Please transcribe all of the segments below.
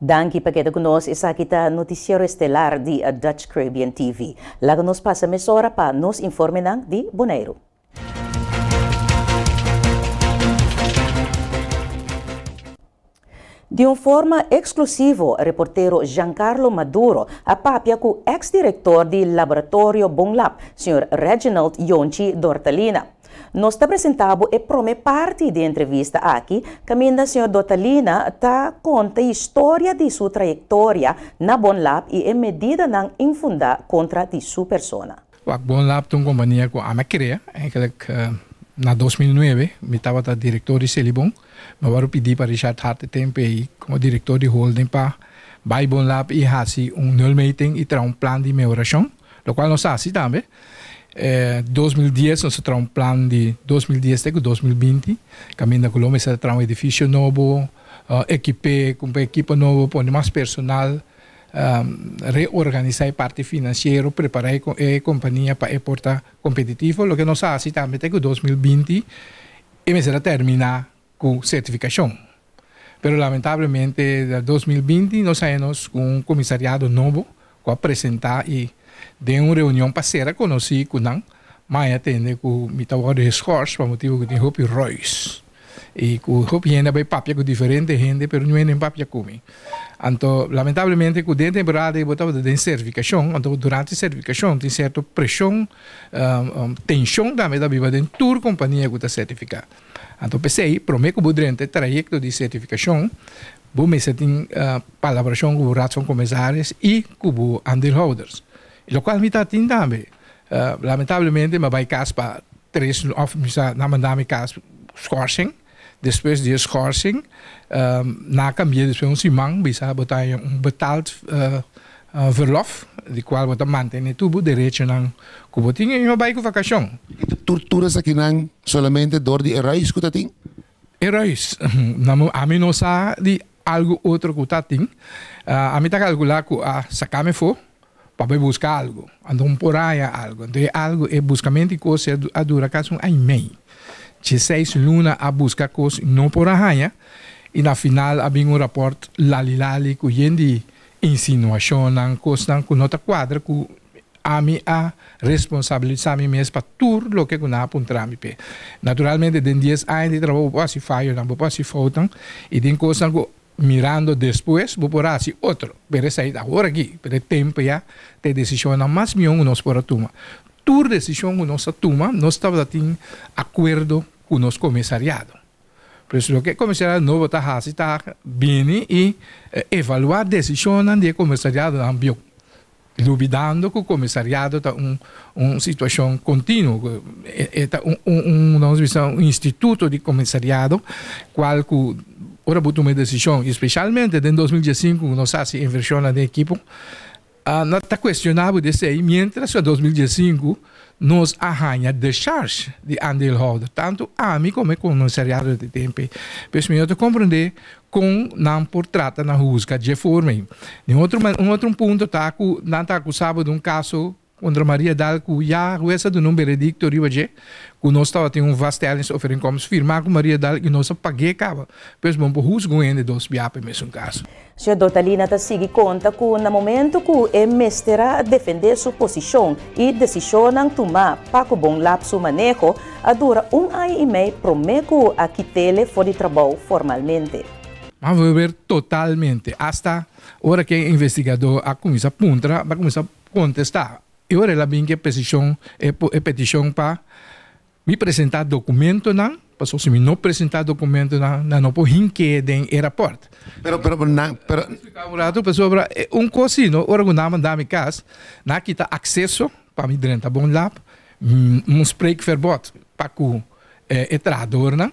Danke pakita conosco essa kita noticiero estelar de Dutch Caribbean TV. Laga nos passa mesora pa nos informe nang de Bonaire. De forma exclusiva, reportero Giancarlo Maduro apapia com o ex-diretor do laboratório Bonlab, Sr. Reginald Yonchi Dortalina. Nós apresentamos e prome parte da entrevista aqui, caminho Sr. Dortalina tá conta a história de sua trajetória na Bonlab e em medida não infundar contra de sua persona. O Bonlab é uma companhia que eu criei, na 2009, eu estava diretor de Celibon, mas eu pedi para Richard Hart tempo como diretor de holding para Bonlab e fazer meeting e ter plano de melhoração, o qual nós fazemos também. 2010 nós temos plano de 2010 até 2020, caminho da Colômbia, nós temos edifício novo, equipa novo, põe mais personal, reorganizar a parte financeira, preparar a companhia para exportar competitivo, o que nós fazemos também até 2020 e nós terminar com certificação. Pero lamentavelmente, em 2020 nós saímos com um comissariado novo que apresentar e de uma reunião parceira conheci com não, mas atende com o mitawar de scores para motivo que tem Hopi Royce e com Hopi ainda vai papia com diferente gente, pero não é nem papia comigo. Então, lamentavelmente, com dentro da temporada eu botava de certificação, então durante a certificação tem certa pressão, tensão também da viva dentro toda companhia que está certificada. Então pensei, prometo que durante o trajeto de certificação vou me tem colaboração com os ratos comissários e com os andeelhouders. O qual me está também. Lamentavelmente, me vai caso para três ofícios, na mandame caso scorsing. Depois de scorsing, na cambia depois simang bisa botar betald verlof, de qual você mantém tudo direito não cubotinho e me vai com vacação. Torturas aqui não somente dor de heróis que tem? Heróis, a mim não sabe de algo outro que tem. A mim está calcular que a sacar-me for para buscar algo, então por aí algo, de algo é buscamento de coisa a dura caso um meio. De 6 lunas a buscar coisas não por aí, e na final havia rapport lali com gente insinuação, coisa com nota quadra que a mim a responsabilidade mesmo para tudo o que eu não apontar me pé. Naturalmente, den 10 anos de trabalho pode falhar, não pode faltar, e tem coisa que mirando depois, vou por assim outro. Pero sair agora aqui, pelo tempo já, tem decisão mais milhão nós por tomar. Toda decisão que nós tomamos, nós estamos em acordo com o nosso comissariado. Por isso, o que o comissariado novo está fazendo, está bem e evaluar a decisão do comissariado ambiente. Duvidando que o comissariado está uma situação contínua, está um instituto de comissariado, qual que ora botou uma decisão, especialmente em 2015, nós fazemos a inversão da equipe, não está questionável de ser, mientras em 2015 nós arranha de charge de andeelhouder, tanto a mim como o comissariado de tempo. Mas eu compreender com não por trata na busca de forma. Outro ponto está que não está acusado de caso contra Maria Dal que já jueza do número veredicto que nós estava tendo vastelis oferem como firmar com Maria Dal e nós paguei cava. Pois bom, por rusgo ainda dos biape mesmo caso. Sr. Dortalina está sigue conta que no momento que o mestra defender sua posição e decisão não tomar para o bom lapso manejo, a dura ano e meio prometo a quitele fora de trabalho formalmente. Vamos ver totalmente, hasta hora que o investigador a começar a apontar, vai começar a contestar. E agora ela vem que petição para me apresentar documento, não? Porque se me não apresentar documento, não pode rinque em aeroporto. Pero sobre cosino, ora que não mandar me casa, não quita acesso para me dentro da Bonlab, spreekverbod para o tradutor, não?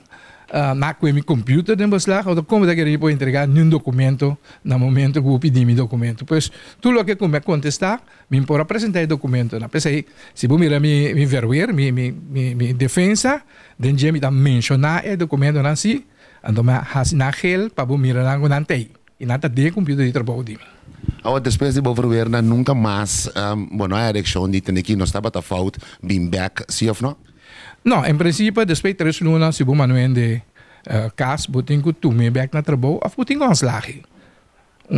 Na com meu computer de beslag, ou como é que eu vou entregar nenhum documento no momento que eu pedi meu documento. Pois tudo o que eu me contestar, me pode apresentar o documento. Na pensei, se eu mirar me verwer, minha defesa, dengue me dá mencionar o documento assim, então me assinar gel para eu mirar algo não tem. E nada de computer de trabalho de mim. Agora, depois de verwer, nunca mais, bueno, a eleição de ter aqui, não estava a fout, bem back, sim ou não? Não, em princípio, depois de 3 lunas, se você manuel de caso, você tem que tomar back na trabalho, ou você tem que anslagem.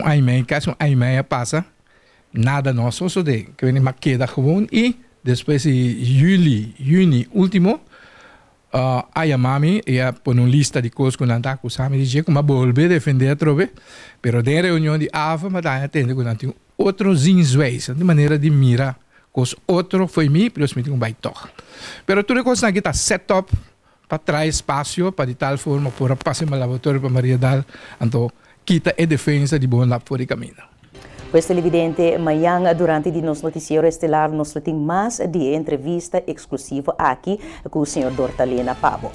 aimei, caso aimei passa, nada nosso, só de que vem queda gewoon e depois de juni último, a mami ia pôr uma lista de coisas que não está acusando, e dizia que uma volver defender a trove, pero de reunião de ava, mas daí atende que não tem outros zinzueis, de maneira de mirar, cos outro foi mim, plus me tem um baitoch. Pero tudo coisa aqui está set up para trazer espaço, para de tal forma, para passar no laboratório para Maria Dal, então quita a defesa de bom lá por o caminho. Questo è evidente, amanhã, durante o nosso noticiero estelar, nós temos mais de entrevista exclusiva aqui com o Sr. Dortalina Pabo.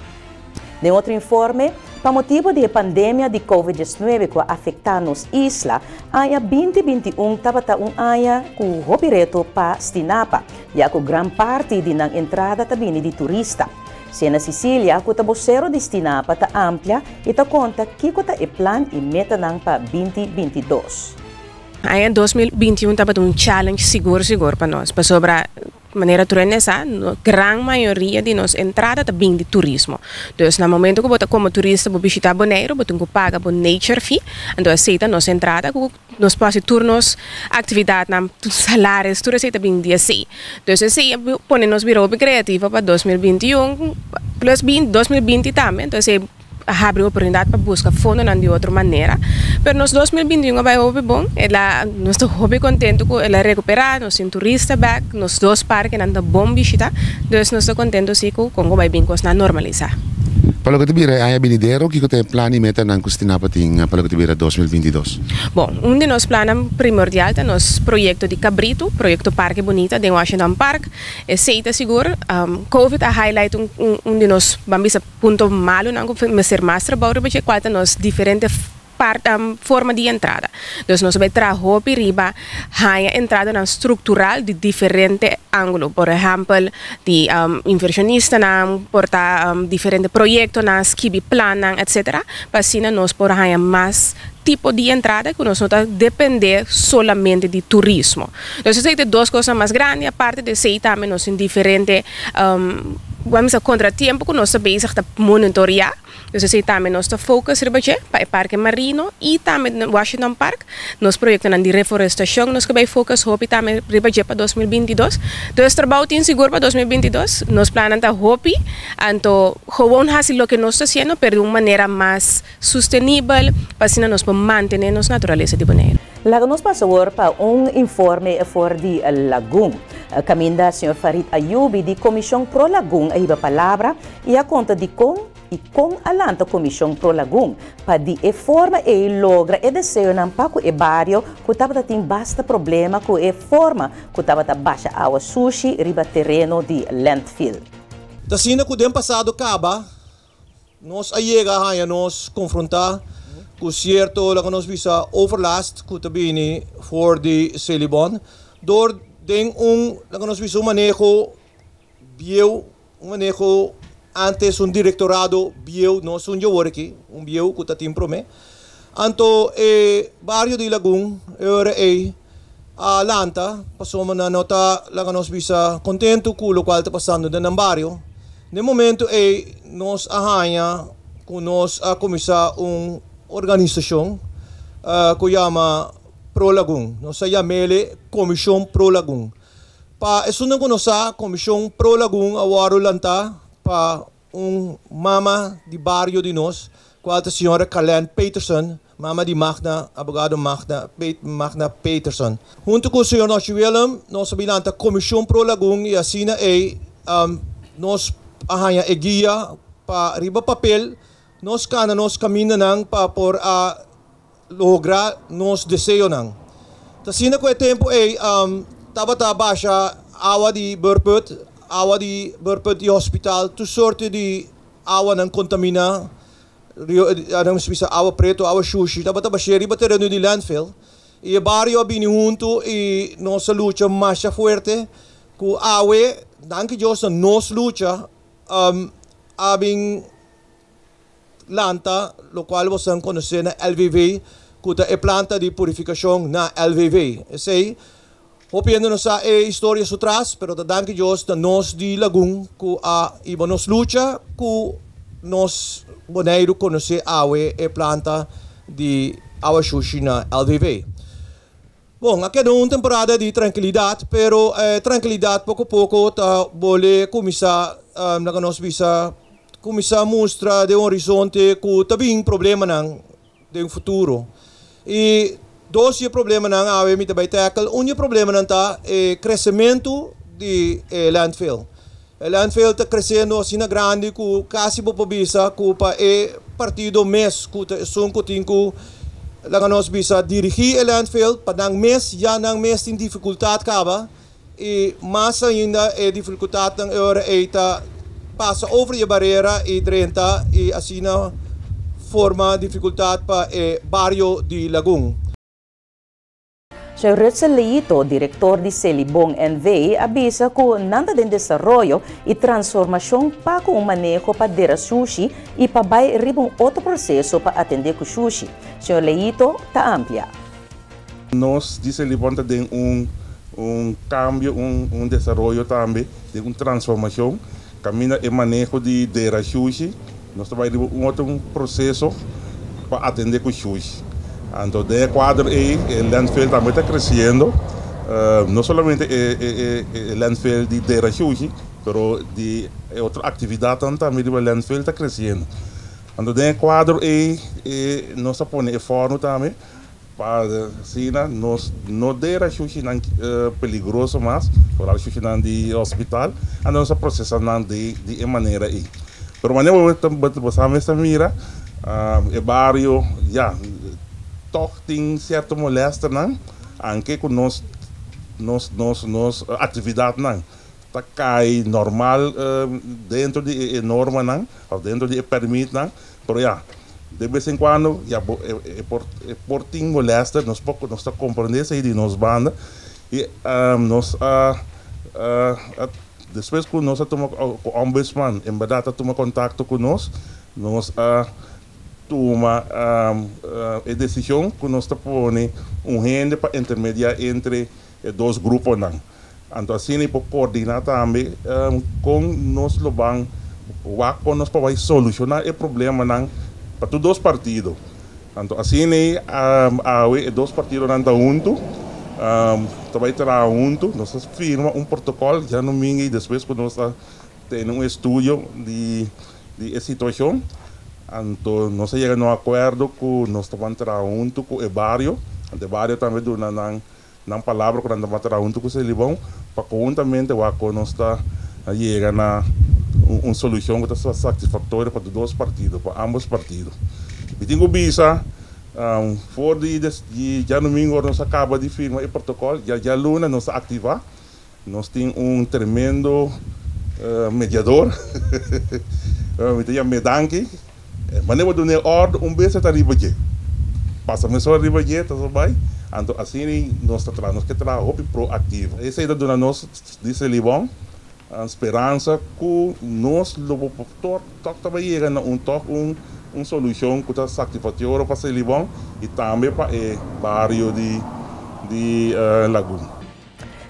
De outro informe, para motivo da pandemia de Covid-19 que afeta nos isla, a 2021 estava área com o direito para Stinapa, já que grande parte da entrada também de turista. Se na Sicília, o tabocero de Stinapa está ampla e está conta que o plano e meta para 2022. Aí em 2021 estava um challenge seguro para nós, para sobre a maneira turenesa, a grande maioria de nós entrada também de turismo. Então, no momento que você como turista você visitar Bonaire, você tem que pagar por nature fee, então aceita nossa entrada, nós passamos turnos, atividade, salários, tudo aceita bem dia assim. Então, assim, põe nos virou criativa para 2021, plus 2020 também, então assim, abre a oportunidade para buscar fundo de outra maneira. Mas nos 2021 vai ser bom, nós estamos bem contentes com ela recuperar, nós temos turista back, nos dois parques andam bom visitar, então nós estamos contentos com como vai bem coisa normalizar. Para o que tibira aí benidero, que tem plano e meta na Custinapa ting para o que tibira 2022. Bom, de nossos planos primordial é nosso projeto de Cabrito, projeto Parque Bonita de Washington Park. É seita seguro, Covid a highlight de nossos bambis ponto malo, não que ser mais trabalho, porque qual é nos diferentes forma de entrada. Então, nós vamos trabalhar riba a entrada estrutural de diferentes ângulos. Por exemplo, de inversionista, portar diferentes projetos, skibi plan, etc. Para assim, nós podemos mais tipo de entrada que nós não depender solamente de turismo. Então, isso tem duas coisas mais grandes, a parte de ser também nós em diferentes vamos a contratempo que nós sabemos monitorear. Então, assim, também nós focus para o Parque Marino e também no Washington Park. Nós projetamos de reforestação, nós vamos focus também para 2022. Então, esse trabalho tem seguro para 2022. Nós planamos hopi, então, vamos fazer o que nós estamos fazendo, mas de uma maneira mais sustentável, para assim nós manter a nossa natureza de Bonaire. Lá nós passamos para informe fora de Lagoon. Caminda o Sr. Farid Ayubi de Comissão Pro Lagoon a iba palavra e a conta de com alanta Comissão Pro Lagoon para de forma e logra e desejo não para o barrio que estava tem basta problema com a forma que estava baixa água sushi riba terreno de landfill. Da sina que o ano passado acaba, nós aí nós confrontar com certo lá que nós visa overlast que também for de Celibon, door tem lá que nós visa manejo bio, manejo antes directorado bio, nós aqui, bio que está prome. Anto barrio de Lagoon, era a Lanta, passou na nota lá que nós visa contento com o qual está passando no barrio. No momento nós arranha com nós a começar organização que chama Pro Lagoon. Nós chamamos Comissão Pro Lagoon. Pa isso não conhece a Comissão Pro Lagoon a Warulanta para mama de barrio de nós, qual a senhora Carlen Peterson, mama de Magna, abogado Magna Peterson. Junto com o senhor Noshi Willem, nós sabemos a Comissão Pro Lagoon e assim nós arranha e guia para riba papel, nós caminhamos para por a lograr nos desejo nang. Assim na que tempo tava baixa água de Burput e hospital, tu sorte de água não contamina, água preto, água sushi, tava baixa riba terreno de landfill. E o barrio abini junto e nossa luta mais forte, com água, danke Deus, nossa luta, abing planta, lo qual você conhece na LVV, que é planta de purificação na LVV. Esse opinião não é história atrás, pero danke Deus da nós de Lagoon, que iba nos luta, que nós boneiro conhece água e planta de our sushi na LDV. Bom, aqui é uma temporada de tranquilidade, pero tranquilidade pouco a pouco tá bole começar na nós visa começar a mostrar de um horizonte que também problema não de um futuro. E dois problemas não há me também tackle. Problema não tá é crescimento de landfill. O landfill está crescendo assim na grande que quase por bisa que para partido mês que são que tem que lá nós bisa dirigir o landfill para não mês já não mês tem dificuldade acaba e mais ainda é dificuldade na hora está passa over a barreira e 30 e assim na forma dificuldade para o barrio de Lagoon. Sr. Rutzel Leito, diretor de Celibong NV, avisa que nada de desarrollo e transformação para um manejo para der sushi e para vai ribon outro processo para atender o sushi. Sr. Leito está amplia. Nós de Celibong tem cambio, desenvolvimento também, de uma transformação, caminha e manejo de der sushi. Nós trabalhamos outro processo para atender o sushi. Então, de quadro aí, o landfill também está crescendo, não somente o landfill de terra sushi, mas de outra atividade também o landfill está crescendo. Então, de quadro aí, nós põe forno também, para assim, nós não terra sushi não perigoso mais, para sushi não de hospital, então nós processamos de maneira aí. Pero maneira você mira, o barrio já toch tem certo molesta não, anche com nos atividade não, tá cai normal dentro de norma não, ou dentro de permite não, pero já de vez em quando já por tem molesta, nós tá compreender isso aí de nos banda e nós depois que nós toma o ombudsman, em verdade toma contato com nós toma a decisão que nós põe rende para intermediar entre dois grupos não. Então assim para coordenar também com nós lobang com nós para solucionar o problema não para todos os partidos. Então assim dois partidos não estão juntos. Também terá junto, nós firma protocolo já no domingo e depois que nós temos estúdio de situação. Então, nós chegamos a um acordo que nós vamos entrar junto com o barrio. O barrio também dá uma palavra que nós vamos entrar junto com o Celibong, para conjuntamente nós está chegando a uma solução que está satisfatória para os dois partidos, para ambos partidos. E tenho visa, for de já no domingo nós acaba de firmar o protocolo, já luna nós ativar, nós temos tremendo mediador, Medanki. Mas eu vou dar ordem vez está ribaje. Passa-me só ribaje, tá bem? Então assim nós que trabalhamos proativo. Essa é a nós de Celibong, a esperança que nós também chega a uma solução que está satisfatória para Celibong e também para o barrio de Lagoon.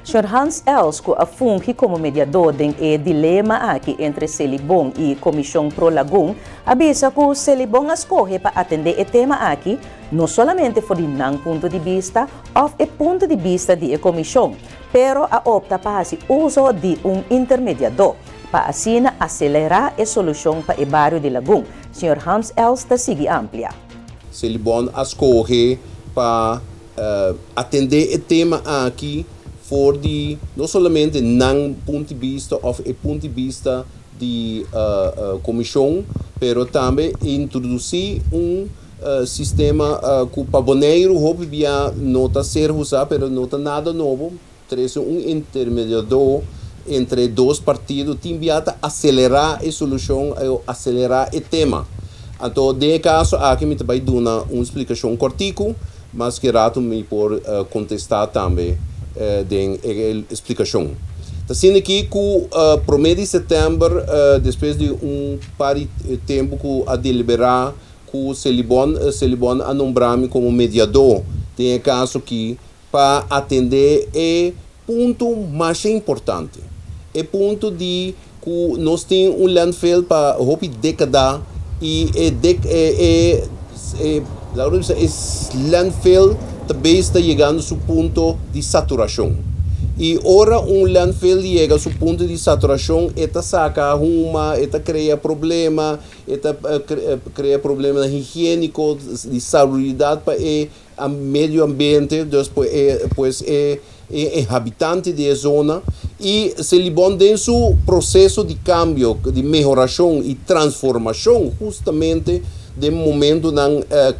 Sr. Hans Els, que funge como mediador em dilema aqui entre Celibong e Comissão Pro Lagoon, avisa que Celibong escolhe para atender o tema aqui, não somente por um ponto de vista ou o ponto de vista da Comissão, pero opta para o uso de intermediador, para assim acelerar a solução para o bairro de Lagoon. Sr. Hans Els está sigue amplia. Celibong escolhe para atender o tema aqui, não somente não ponto de vista ou o ponto de vista da comissão, mas também introduzir sistema que para boneiro não está ser usado, mas não está nada novo, traz intermediador entre dois partidos, tem que acelerar a solução, acelerar o tema. Então, de caso, aqui me vai dar uma explicação cortico, mas que rato me por contestar também de explicação. Está sendo aqui que para o mês de setembro, depois de par de tempo que a deliberar, que o Celibong a nombrar-me como mediador, tem caso aqui para atender o ponto mais importante. O ponto de que nós temos landfill para década e landfill também está chegando a seu ponto de saturação. E ora landfill chega a seu ponto de saturação, esta saca uma, esta cria problema, esta cria problema higiênico, de saúde para o meio ambiente, depois habitante da zona, e se libon dentro processo de cambio, de melhoração e transformação, justamente de momento na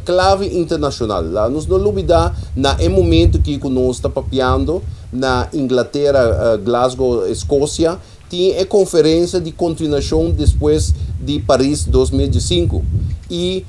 clave internacional. Lá nós não olvidar na momento que nós está papiando na Inglaterra, Glasgow, Escócia, tem a conferência de continuação depois de Paris 2005 e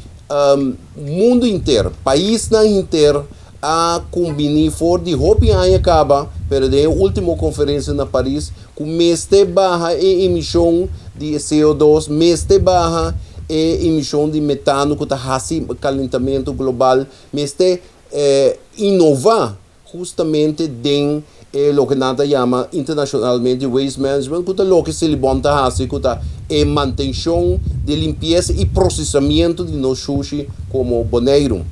mundo inteiro, país inteiro a combinar for de hopi aí acaba, pero de última conferência na Paris, com meste barra a emissão de CO2, meste barra a emissão de metano que está fazendo calentamento global, meste inovar justamente dentro o que nada chama internacionalmente waste management, que é o que se levanta a fazer, que é a manutenção de limpeza e processamento de nosso sushi como Bonaire.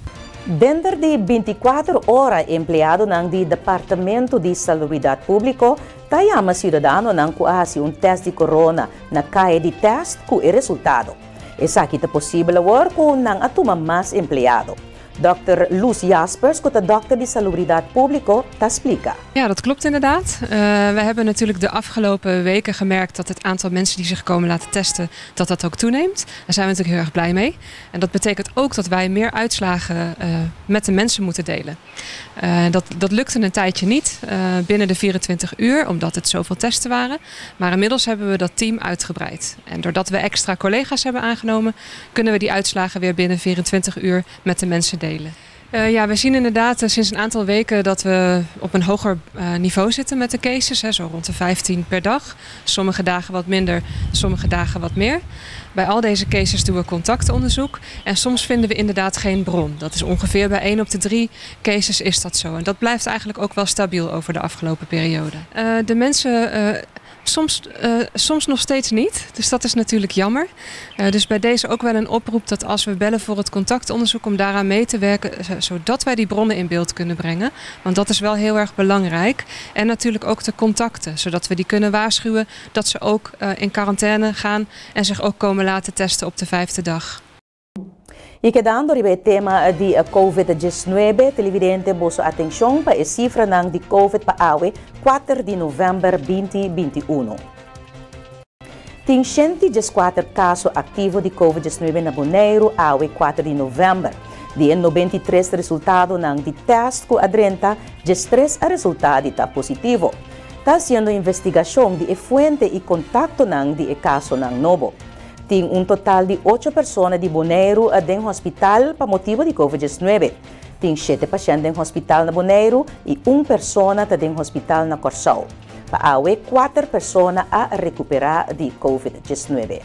Dentro de 24 horas, empregado ng Departamento de Salubridade Público, tayama cidadano ng kuasi teste de corona na kaya de teste com o resultado. Essa aqui é possível agora com ng atuma mais empregado. Dr. Loes Jaspers, de dokter de Salubridade Público, te explica. Ja, dat klopt inderdaad. We hebben natuurlijk de afgelopen weken gemerkt dat het aantal mensen die zich komen laten testen, dat ook toeneemt. Daar zijn we natuurlijk heel erg blij mee. En dat betekent ook dat wij meer uitslagen met de mensen moeten delen. Dat lukte een tijdje niet binnen de 24 uur, omdat het zoveel testen waren. Maar inmiddels hebben we dat team uitgebreid. En doordat we extra collega's hebben aangenomen, kunnen we die uitslagen weer binnen 24 uur met de mensen delen. Ja, we zien inderdaad sinds een aantal weken dat we op een hoger niveau zitten met de cases. Zo rond de 15 per dag. Sommige dagen wat minder, sommige dagen wat meer. Bij al deze cases doen we contactonderzoek. En soms vinden we inderdaad geen bron. Dat is ongeveer bij 1 op de 3 cases is dat zo. En dat blijft eigenlijk ook wel stabiel over de afgelopen periode. De mensen... Soms nog steeds niet, dus dat is natuurlijk jammer. Dus bij deze ook wel een oproep dat als we bellen voor het contactonderzoek om daaraan mee te werken, zodat wij die bronnen in beeld kunnen brengen. Want dat is wel heel erg belangrijk. En natuurlijk ook de contacten, zodat we die kunnen waarschuwen dat ze ook in quarantaine gaan en zich ook komen laten testen op de 5e dag. E quedando ribe tema de COVID-19, televidente boso atenção para a cifra ng de COVID pa awe 4 de novembro 2021. Tem 114 casos ativos de COVID-19 na Bonaire awe 4 de novembro. De 93 resultados ng de teste com adrenta, 13 resultado está positivo. Está sendo investigação de fuente e contato ng de caso ng novo. Tem total de 8 pessoas de Bonaire dentro do hospital por motivo de COVID-19. Tem 7 pacientes no hospital na Bonaire e 1 pessoa dentro do hospital na Corsal. Para 4 pessoas a recuperar de COVID-19.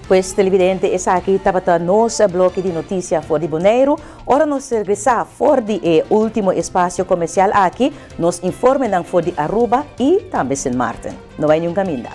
Pues, televidente, essa aqui estava nosso bloco de notícias for de Bonaire. Ora nos regressar for de último espaço comercial aqui, nos informe for de Aruba e também San Martin. Não vai nenhum caminho.